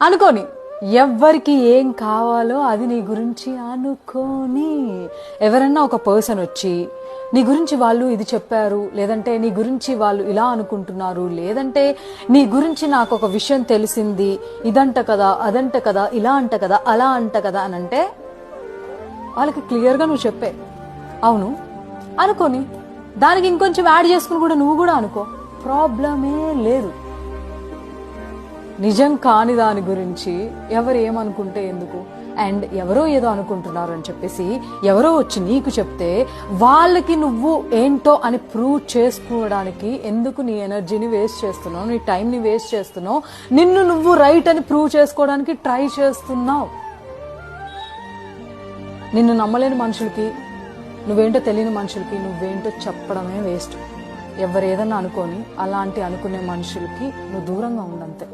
అనుకోని ఎవ్వరికి ఏం కావాలో అది నీ గురించి అనుకోని. ఎవరన్నా ఒక పర్సన్ వచ్చి నీ గురించి వాళ్ళు ఇది చెప్పారు, లేదంటే నీ గురించి వాళ్ళు ఇలా అనుకుంటున్నారు, లేదంటే నీ గురించి నాకు ఒక విషయం తెలిసింది, ఇదంట కదా, అదంట కదా, ఇలా అంట కదా, అలా అంట కదా అని అంటే వాళ్ళకి క్లియర్గా నువ్వు చెప్పే అవును అనుకోని, దానికి ఇంకొంచెం యాడ్ చేసుకుని కూడా నువ్వు కూడా అనుకో, ప్రాబ్లమే లేదు. నిజం కాని దాని గురించి ఎవరు ఏమనుకుంటే ఎందుకు? అండ్ ఎవరో ఏదో అనుకుంటున్నారు అని చెప్పేసి ఎవరో వచ్చి నీకు చెప్తే వాళ్ళకి నువ్వు ఏంటో అని ప్రూవ్ చేసుకోవడానికి ఎందుకు నీ ఎనర్జీని వేస్ట్ చేస్తున్నావు, నీ టైంని వేస్ట్ చేస్తున్నావు, నిన్ను నువ్వు రైట్ అని ప్రూవ్ చేసుకోవడానికి ట్రై చేస్తున్నావు. నిన్ను నమ్మలేని మనుషులకి, నువ్వేంటో తెలియని మనుషులకి నువ్వేంటో చెప్పడమే వేస్ట్. ఎవరు ఏదన్నా అనుకొని అలాంటి అనుకునే మనుషులకి నువ్వు దూరంగా ఉండంతే.